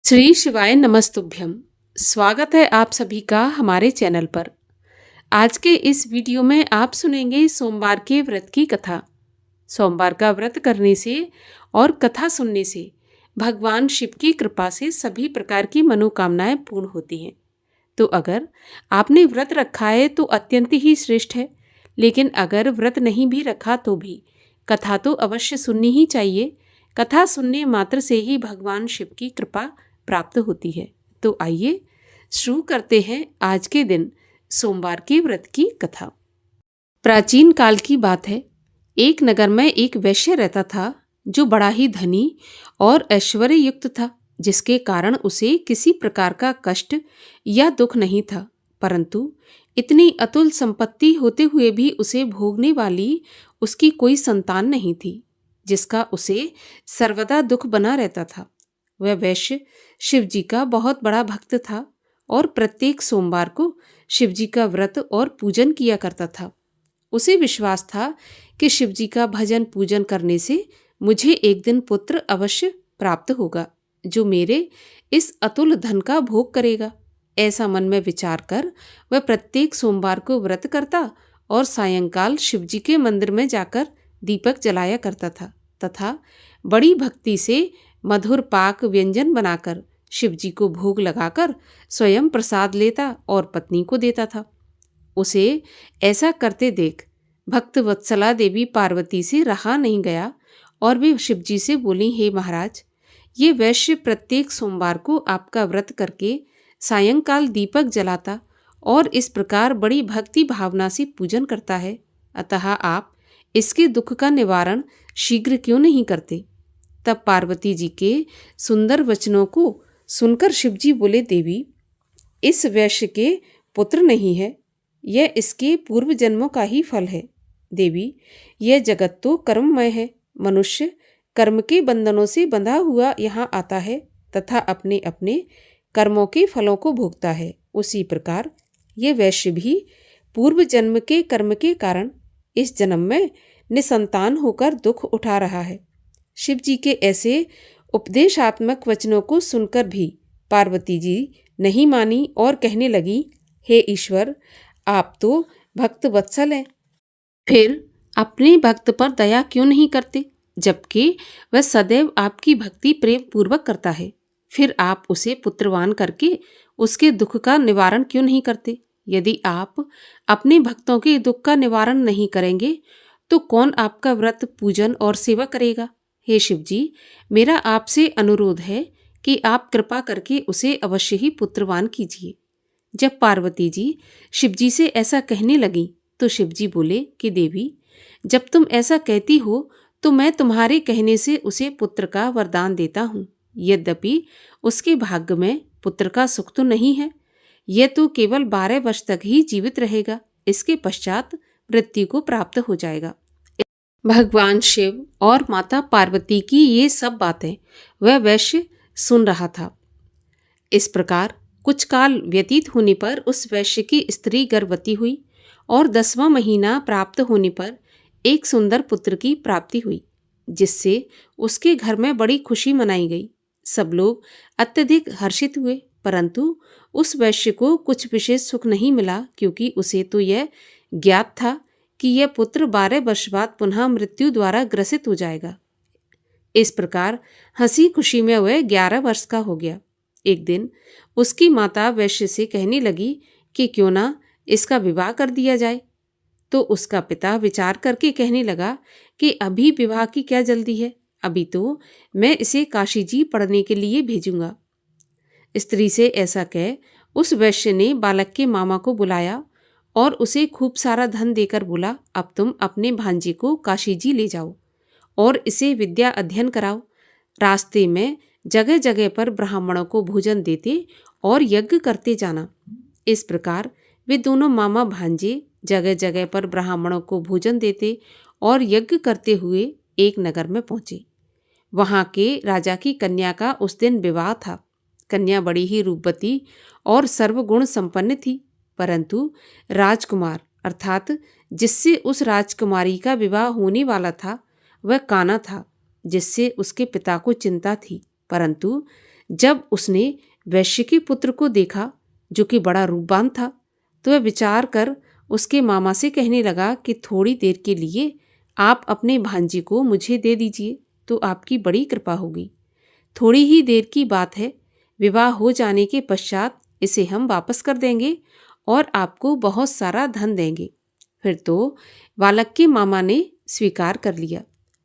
श्री शिवाय नमस्तुभ्यम। स्वागत है आप सभी का हमारे चैनल पर। आज के इस वीडियो में आप सुनेंगे सोमवार के व्रत की कथा। सोमवार का व्रत करने से और कथा सुनने से भगवान शिव की कृपा से सभी प्रकार की मनोकामनाएं पूर्ण होती हैं। तो अगर आपने व्रत रखा है तो अत्यंत ही श्रेष्ठ है, लेकिन अगर व्रत नहीं भी रखा तो भी कथा तो अवश्य सुननी ही चाहिए। कथा सुनने मात्र से ही भगवान शिव की कृपा प्राप्त होती है। तो आइए शुरू करते हैं आज के दिन सोमवार के व्रत की कथा। प्राचीन काल की बात है। एक नगर में एक वैश्य रहता था जो बड़ा ही धनी और ऐश्वर्य युक्त था, जिसके कारण उसे किसी प्रकार का कष्ट या दुख नहीं था। परंतु इतनी अतुल संपत्ति होते हुए भी उसे भोगने वाली उसकी कोई संतान नहीं थी, जिसका उसे सर्वदा दुख बना रहता था। वह वैश्य शिवजी का बहुत बड़ा भक्त था और प्रत्येक सोमवार को शिवजी का व्रत और पूजन किया करता था। उसे विश्वास था कि शिवजी का भजन पूजन करने से मुझे एक दिन पुत्र अवश्य प्राप्त होगा, जो मेरे इस अतुल धन का भोग करेगा। ऐसा मन में विचार कर वह प्रत्येक सोमवार को व्रत करता और सायंकाल शिवजी के मंदिर में जाकर दीपक जलाया करता था तथा बड़ी भक्ति से मधुर पाक व्यंजन बनाकर शिवजी को भोग लगाकर स्वयं प्रसाद लेता और पत्नी को देता था। उसे ऐसा करते देख भक्त वत्सला देवी पार्वती से रहा नहीं गया और वे शिवजी से बोली, हे महाराज, ये वैश्य प्रत्येक सोमवार को आपका व्रत करके सायंकाल दीपक जलाता और इस प्रकार बड़ी भक्ति भावना से पूजन करता है, अतः आप इसके दुख का निवारण शीघ्र क्यों नहीं करते। तब पार्वती जी के सुंदर वचनों को सुनकर शिवजी बोले, देवी, इस वैश्य के पुत्र नहीं है, यह इसके पूर्व जन्मों का ही फल है। देवी, यह जगत तो कर्ममय है। मनुष्य कर्म के बंधनों से बंधा हुआ यहाँ आता है तथा अपने अपने कर्मों के फलों को भोगता है। उसी प्रकार यह वैश्य भी पूर्व जन्म के कर्म के कारण इस जन्म में निसंतान होकर दुख उठा रहा है। शिव जी के ऐसे उपदेशात्मक वचनों को सुनकर भी पार्वती जी नहीं मानी और कहने लगी, हे ईश्वर, आप तो भक्त वत्सल हैं, फिर अपने भक्त पर दया क्यों नहीं करते, जबकि वह सदैव आपकी भक्ति प्रेम पूर्वक करता है। फिर आप उसे पुत्रवान करके उसके दुख का निवारण क्यों नहीं करते। यदि आप अपने भक्तों के दुख का निवारण नहीं करेंगे तो कौन आपका व्रत पूजन और सेवा करेगा। हे शिवजी, मेरा आपसे अनुरोध है कि आप कृपा करके उसे अवश्य ही पुत्रवान कीजिए। जब पार्वती जी शिवजी से ऐसा कहने लगी तो शिवजी बोले कि देवी, जब तुम ऐसा कहती हो तो मैं तुम्हारे कहने से उसे पुत्र का वरदान देता हूँ। यद्यपि उसके भाग्य में पुत्र का सुख तो नहीं है, यह तो केवल 12 वर्ष तक ही जीवित रहेगा, इसके पश्चात मृत्यु को प्राप्त हो जाएगा। भगवान शिव और माता पार्वती की ये सब बातें वह वैश्य सुन रहा था। इस प्रकार कुछ काल व्यतीत होने पर उस वैश्य की स्त्री गर्भवती हुई और 10वां महीना प्राप्त होने पर एक सुंदर पुत्र की प्राप्ति हुई, जिससे उसके घर में बड़ी खुशी मनाई गई। सब लोग अत्यधिक हर्षित हुए, परंतु उस वैश्य को कुछ विशेष सुख नहीं मिला, क्योंकि उसे तो यह ज्ञात था कि यह पुत्र 12 वर्ष बाद पुनः मृत्यु द्वारा ग्रसित हो जाएगा। इस प्रकार हंसी खुशी में वह 11 वर्ष का हो गया। एक दिन उसकी माता वैश्य से कहने लगी कि क्यों ना इसका विवाह कर दिया जाए। तो उसका पिता विचार करके कहने लगा कि अभी विवाह की क्या जल्दी है, अभी तो मैं इसे काशी जी पढ़ने के लिए भेजूंगा। स्त्री से ऐसा कह उस वैश्य ने बालक के मामा को बुलाया और उसे खूब सारा धन देकर बोला, अब तुम अपने भांजे को काशी जी ले जाओ और इसे विद्या अध्ययन कराओ। रास्ते में जगह जगह पर ब्राह्मणों को भोजन देते और यज्ञ करते जाना। इस प्रकार वे दोनों मामा भांजे जगह जगह पर ब्राह्मणों को भोजन देते और यज्ञ करते हुए एक नगर में पहुंचे। वहां के राजा की कन्या का उस दिन विवाह था। कन्या बड़ी ही रूपवती और सर्वगुण संपन्न थी, परंतु राजकुमार अर्थात जिससे उस राजकुमारी का विवाह होने वाला था वह काना था, जिससे उसके पिता को चिंता थी। परंतु जब उसने वैश्य के पुत्र को देखा जो कि बड़ा रूपवान था, तो वह विचार कर उसके मामा से कहने लगा कि थोड़ी देर के लिए आप अपने भांजे को मुझे दे दीजिए तो आपकी बड़ी कृपा होगी। थोड़ी ही देर की बात है, विवाह हो जाने के पश्चात इसे हम वापस कर देंगे और आपको बहुत सारा धन देंगे। फिर तो बालक के मामा ने स्वीकार कर लिया।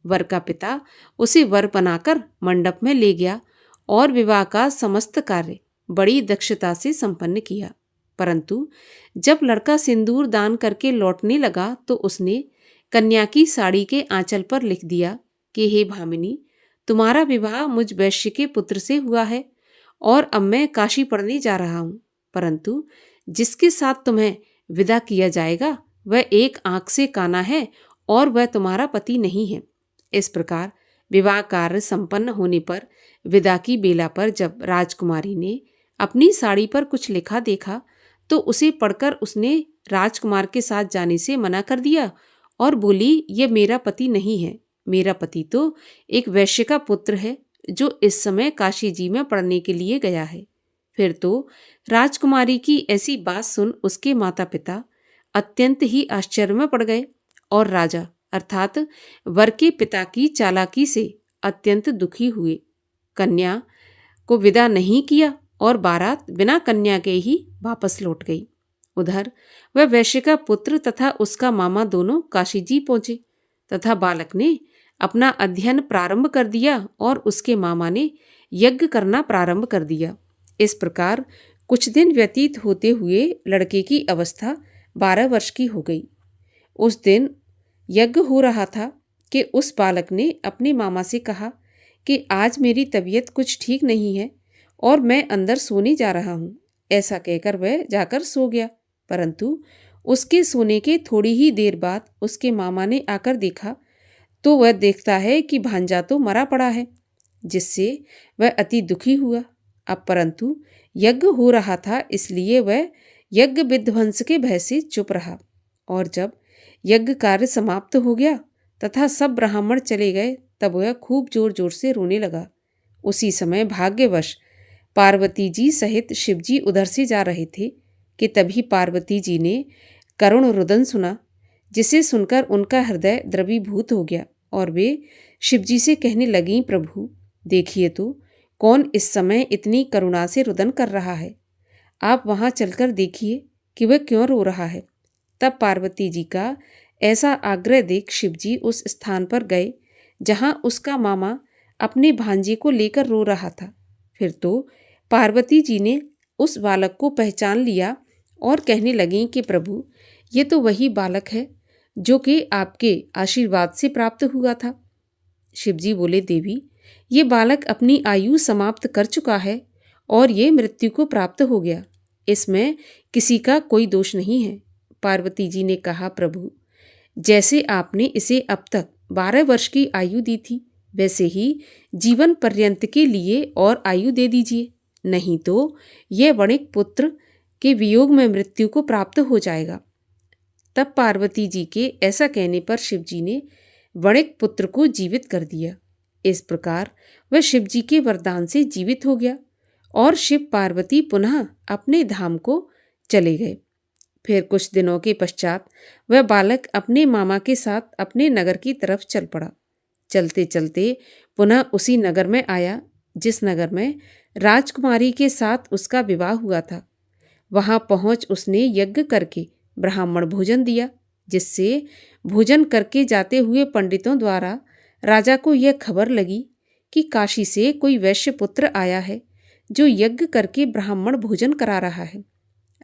वर का पिता उसे वर बनाकर मंडप में ले गया और विवाह का समस्त कार्य बड़ी दक्षता से संपन्न किया। परंतु जब लड़का सिंदूर दान करके लौटने लगा तो उसने कन्या की साड़ी के आंचल पर लिख दिया कि हे भामिनी, तुम्हारा विवाह मुझ वैश्य के पुत्र से हुआ है और अब मैं काशी पढ़ने जा रहा हूँ, परंतु जिसके साथ तुम्हें विदा किया जाएगा वह एक आंख से काना है और वह तुम्हारा पति नहीं है। इस प्रकार विवाह कार्य संपन्न होने पर विदा की बेला पर जब राजकुमारी ने अपनी साड़ी पर कुछ लिखा देखा तो उसे पढ़कर उसने राजकुमार के साथ जाने से मना कर दिया और बोली, ये मेरा पति नहीं है, मेरा पति तो एक वैश्य का पुत्र है जो इस समय काशी जी में पढ़ने के लिए गया है। फिर तो राजकुमारी की ऐसी बात सुन उसके माता पिता अत्यंत ही आश्चर्य में पड़ गए और राजा अर्थात वर के पिता की चालाकी से अत्यंत दुखी हुए। कन्या को विदा नहीं किया और बारात बिना कन्या के ही वापस लौट गई। उधर वह वैश्य का पुत्र तथा उसका मामा दोनों काशी जी पहुंचे तथा बालक ने अपना अध्ययन प्रारंभ कर दिया और उसके मामा ने यज्ञ करना प्रारंभ कर दिया। इस प्रकार कुछ दिन व्यतीत होते हुए लड़के की अवस्था 12 वर्ष की हो गई। उस दिन यज्ञ हो रहा था कि उस बालक ने अपने मामा से कहा कि आज मेरी तबीयत कुछ ठीक नहीं है और मैं अंदर सोने जा रहा हूँ। ऐसा कहकर वह जाकर सो गया, परंतु उसके सोने के थोड़ी ही देर बाद उसके मामा ने आकर देखा तो वह देखता है कि भांजा तो मरा पड़ा है, जिससे वह अति दुखी हुआ। अब परंतु यज्ञ हो रहा था इसलिए वह यज्ञ विध्वंस के भय से चुप रहा और जब यज्ञ कार्य समाप्त हो गया तथा सब ब्राह्मण चले गए तब वह खूब जोर जोर से रोने लगा। उसी समय भाग्यवश पार्वती जी सहित शिवजी उधर से जा रहे थे कि तभी पार्वती जी ने करुण रुदन सुना, जिसे सुनकर उनका हृदय द्रवीभूत हो गया और वे शिवजी से कहने लगीं, प्रभु देखिए तो कौन इस समय इतनी करुणा से रुदन कर रहा है, आप वहाँ चलकर देखिए कि वह क्यों रो रहा है। तब पार्वती जी का ऐसा आग्रह देख शिवजी उस स्थान पर गए जहाँ उसका मामा अपने भांजे को लेकर रो रहा था। फिर तो पार्वती जी ने उस बालक को पहचान लिया और कहने लगीं कि प्रभु ये तो वही बालक है जो कि आपके आशीर्वाद से प्राप्त हुआ था। शिवजी बोले, देवी ये बालक अपनी आयु समाप्त कर चुका है और ये मृत्यु को प्राप्त हो गया, इसमें किसी का कोई दोष नहीं है। पार्वती जी ने कहा, प्रभु जैसे आपने इसे अब तक 12 वर्ष की आयु दी थी वैसे ही जीवन पर्यंत के लिए और आयु दे दीजिए, नहीं तो यह वणिक पुत्र के वियोग में मृत्यु को प्राप्त हो जाएगा। तब पार्वती जी के ऐसा कहने पर शिवजी ने वणिक पुत्र को जीवित कर दिया। इस प्रकार वह शिवजी के वरदान से जीवित हो गया और शिव पार्वती पुनः अपने धाम को चले गए। फिर कुछ दिनों के पश्चात वह बालक अपने मामा के साथ अपने नगर की तरफ चल पड़ा। चलते चलते पुनः उसी नगर में आया जिस नगर में राजकुमारी के साथ उसका विवाह हुआ था। वहां पहुंच उसने यज्ञ करके ब्राह्मण भोजन दिया, जिससे भोजन करके जाते हुए पंडितों द्वारा राजा को यह खबर लगी कि काशी से कोई वैश्य पुत्र आया है जो यज्ञ करके ब्राह्मण भोजन करा रहा है।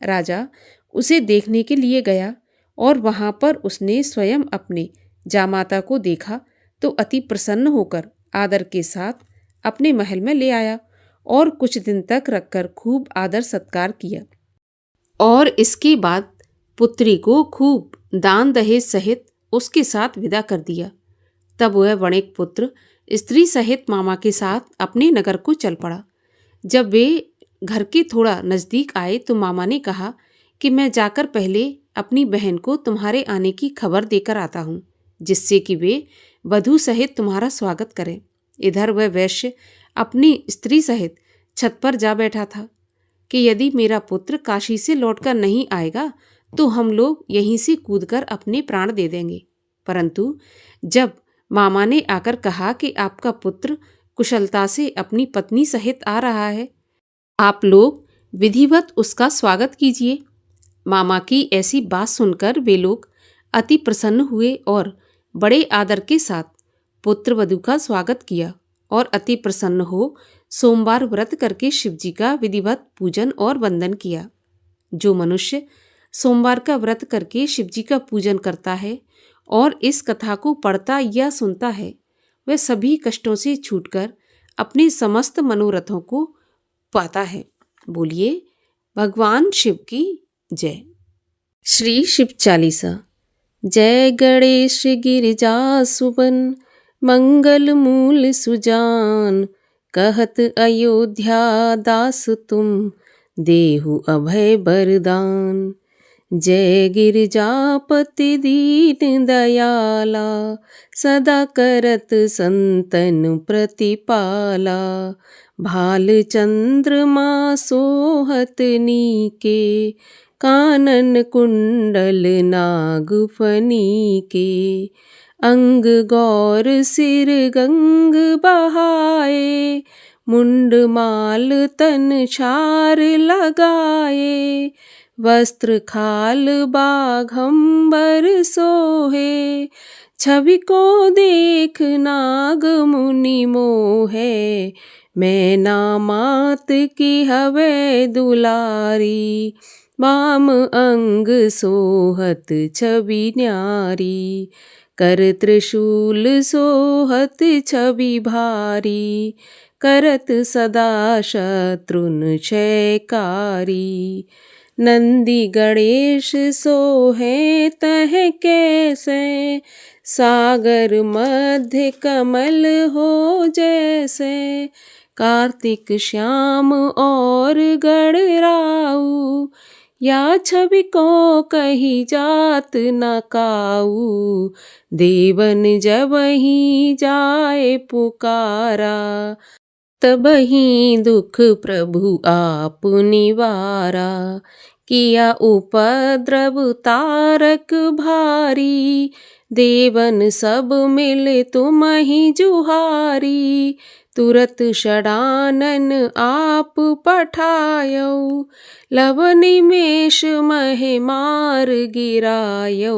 राजा उसे देखने के लिए गया और वहां पर उसने स्वयं अपने जामाता को देखा तो अति प्रसन्न होकर आदर के साथ अपने महल में ले आया और कुछ दिन तक रखकर खूब आदर सत्कार किया और इसके बाद पुत्री को खूब दान दहेज सहित उसके साथ विदा कर दिया। तब वह वणिक पुत्र स्त्री सहित मामा के साथ अपने नगर को चल पड़ा। जब वे घर के थोड़ा नज़दीक आए तो मामा ने कहा कि मैं जाकर पहले अपनी बहन को तुम्हारे आने की खबर देकर आता हूँ, जिससे कि वे वधू सहित तुम्हारा स्वागत करें। इधर वह वैश्य अपनी स्त्री सहित छत पर जा बैठा था कि यदि मेरा पुत्र काशी से लौटकर नहीं आएगा तो हम लोग यहीं से कूदकर अपने प्राण दे देंगे। परंतु जब मामा ने आकर कहा कि आपका पुत्र कुशलता से अपनी पत्नी सहित आ रहा है, आप लोग विधिवत उसका स्वागत कीजिए। मामा की ऐसी बात सुनकर वे लोग अति प्रसन्न हुए और बड़े आदर के साथ पुत्र वधू का स्वागत किया और अति प्रसन्न हो सोमवार व्रत करके शिवजी का विधिवत पूजन और वंदन किया। जो मनुष्य सोमवार का व्रत करके शिवजी का पूजन करता है और इस कथा को पढ़ता या सुनता है, वह सभी कष्टों से छूटकर अपने समस्त मनोरथों को पाता है। बोलिए भगवान शिव की जय। श्री शिव चालीसा। जय गणेश गिरिजा सुवन, मंगल मूल सुजान। कहत अयोध्या दास तुम, देहु अभय बरदान। जय गिरिजापति दीन दयाला, सदा करत संतन प्रतिपाला। भाल चंद्रमा सोहत नीके, कानन कुंडल नागफनी के। अंग गौर सिर गंग बहाए, मुंड माल तन छार लगाए। वस्त्र खाल बाघंबर सोहे, छवि को देख नाग मुनि मोहे। मैना मात की हवे दुलारी, वाम अंग सोहत छवि न्यारी। कर त्रिशूल सोहत छवि भारी, करत सदा शत्रुन क्षयकारी। नंदी गणेश सोहे तह कैसे, सागर मध्य कमल हो जैसे। कार्तिक श्याम और गणराऊ, या छवि को कही जात न काऊ। देवन जब ही जाए पुकारा, तब ही दुख प्रभु आप निवारा। किया उपद्रव तारक भारी, देवन सब मिल तुम ही जुहारी। तुरत षडानन आप पठायो, लव निमेष महे मार गिरायो।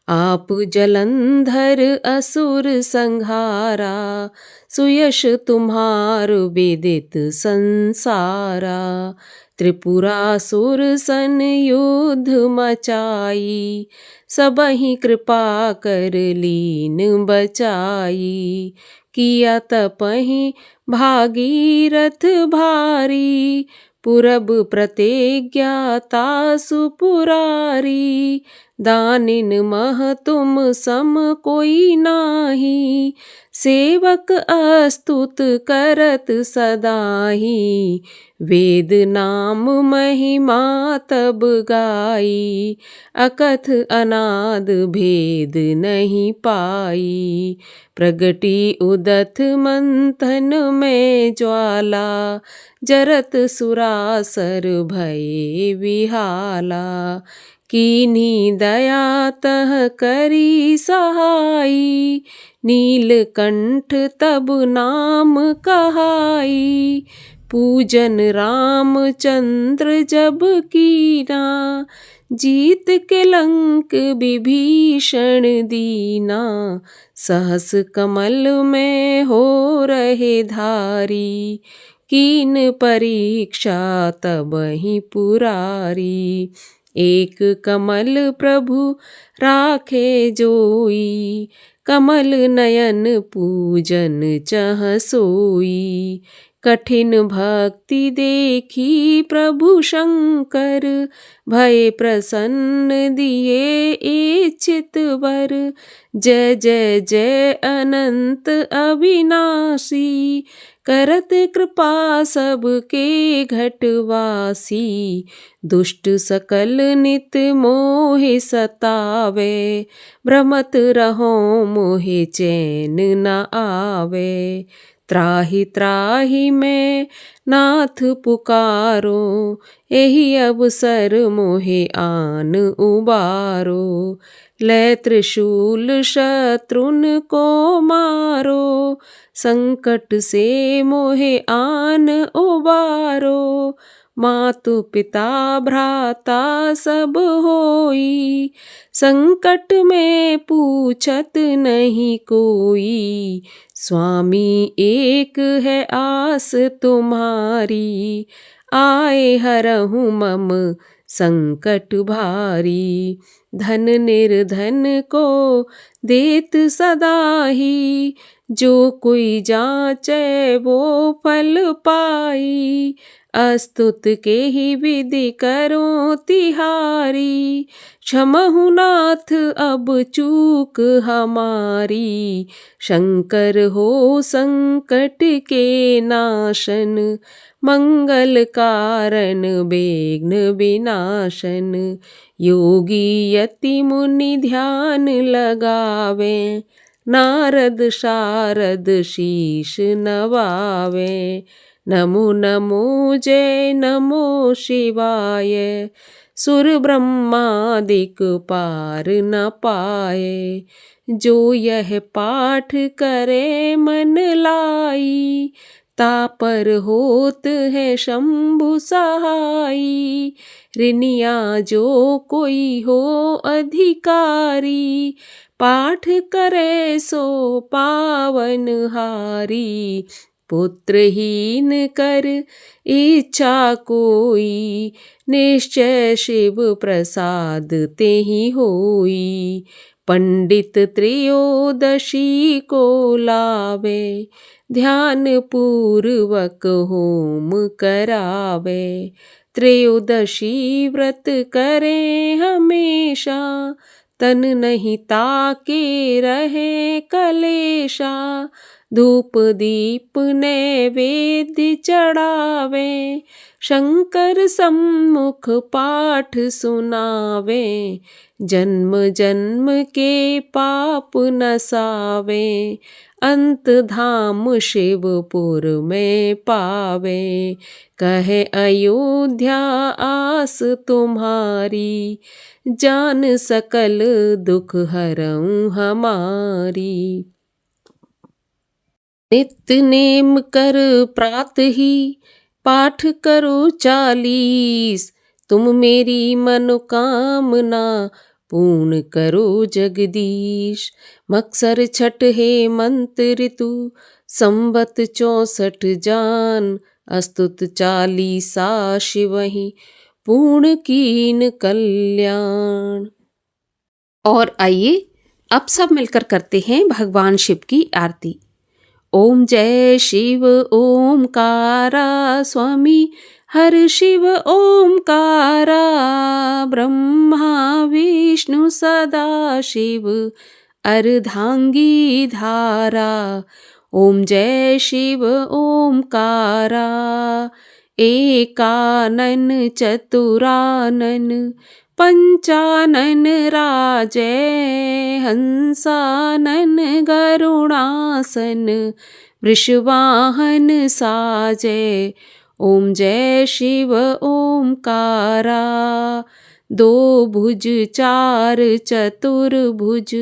आप जलंधर असुर संहारा, सुयश तुम्हार विदित संसारा। त्रिपुरासुर सन युद्ध मचाई, सबहि कृपा कर लीन बचाई। किया तपहि भागीरथ भारी, पुरब प्रतिज्ञा तासु पुरारी। दानिन मह तुम सम कोई नाही, सेवक अस्तुत करत सदाही। वेद नाम महिमा तब गाई, अकथ अनाद भेद नहीं पाई। प्रगटी उदथ मंथन में ज्वाला, जरत सुरासर भये विहाला। कीन्ही दया तह करी सहाई, नीलकंठ तब नाम कहाई। पूजन रामचंद्र जब कीना, जीत के लंक विभीषण दीना। सहस कमल में हो रहे धारी, कीन परीक्षा तब ही पुरारी। एक कमल प्रभु राखे जोई, कमल नयन पूजन चह सोई। कठिन भक्ति देखी प्रभु शंकर, भय प्रसन्न दिए इच्छित वर। जय जय जय अनंत अविनाशी, करत कृपा सबके घटवासी। दुष्ट सकल नित मोहि सतावे, भ्रमत रहो मोहि चैन न आवे। त्राहि त्राहि मैं नाथ पुकारो, एहि अवसर मोहे आन उबारो। लै त्रिशूल शत्रुन को मारो, संकट से मोहे आन उबारो। मातु पिता भ्राता सब होई, संकट में पूछत नहीं कोई। स्वामी एक है आस तुम्हारी, आए हरहु मम संकट भारी। धन निर्धन को देत सदाही, जो कोई जाचे वो फल पाई। अस्तुत के ही विधि करो तिहारी, क्षमहु नाथ अब चूक हमारी। शंकर हो संकट के नाशन, मंगल कारण विघ्न विनाशन। योगी यति मुनि ध्यान लगावे, नारद शारद शीश नवावे। नमो नमो जय नमो शिवाय, सुर ब्रह्मादिक पार न पाए। जो यह पाठ करे मन लाई, तापर होत है शंभु सहाई। ऋनिया जो कोई हो अधिकारी, पाठ करे सो पावन हारी। पुत्रहीन कर इच्छा कोई, निश्चय शिव प्रसाद तेहि होई। पंडित त्रयोदशी को लावे, ध्यान पूर्वक होम करावे। त्रयोदशी व्रत करे हमेशा, तन नहीं ताके रहे कलेशा। धूप दीप नैवेद्य चढ़ावे, शंकर सम्मुख पाठ सुनावे। जन्म जन्म के पाप नसावे, अंत धाम शिवपुर में पावे। कहे अयोध्या आस तुम्हारी, जान सकल दुख हरऊं हमारी। नित्य नेम कर प्रात ही, पाठ करो 40। तुम मेरी मनोकामना पूर्ण करो जगदीश। मक्सर छठ हेमंत ऋतु, संवत 64 जान। अस्तुत 40 शिवहि, पूर्ण कीन कल्याण। और आइए अब सब मिलकर करते हैं भगवान शिव की आरती। ओम जय शिव ओमकारा, स्वामी हर शिव ओमकारा। ब्रह्मा विष्णु सदा शिव, अर्धांगी धारा। ओम जय शिव ओमकारा, एकानन चतुरानन। पंचानन राजै, हंसानन गरुणासन। वृषवाहन साजै, ओम जय शिव ओमकारा। 2 भुज 4 चतुर्भुज,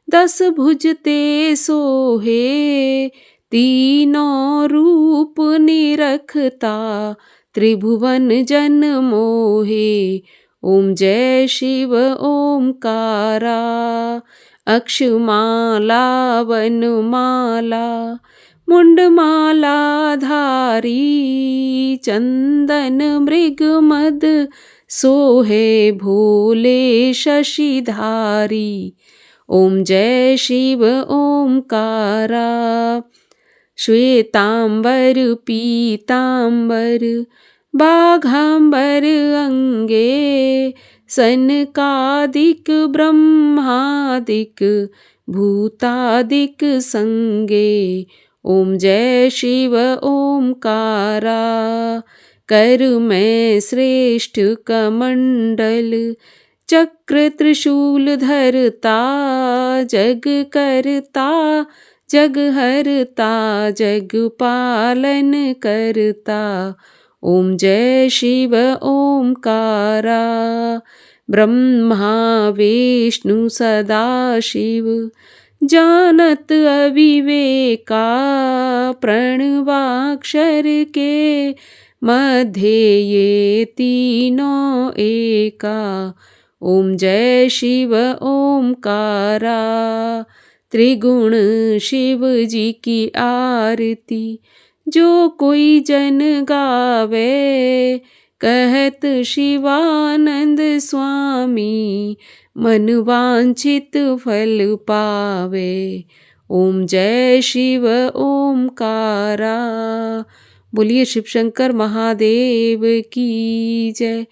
10 भुज ते सोहे। तीनों रूप निरखता, त्रिभुवन जन मोहे। ओम जय शिव ओमकारा। अक्षमाला वनमाला, मुंडमाला धारी। चंदन मृग मद सोहे, भोले शशिधारी। ओम जय शिव ओमकारा। श्वेतांबर पीतांबर, बाघांबर अंगे। सनकादिक ब्रह्मादिक, भूतादिक संगे। ओम जय शिव ओमकारा। कर मैं श्रेष्ठ कमंडल, चक्र त्रिशूल धरता। जग करता जग हरता जग पालन करता। ओम जय शिव ओमकारा। ब्रह्मा विष्णु सदा शिव जानत अविवेका। प्रणवाक्षर के मध्य ये तीनों एका। ओम जय शिव ओमकारा। त्रिगुण शिव जी की आरती जो कोई जन गावे। कहत शिवानंद स्वामी मन वांछित फल पावे। ओम जय शिव ओमकारा। बोलिए शिव शंकर महादेव की जय।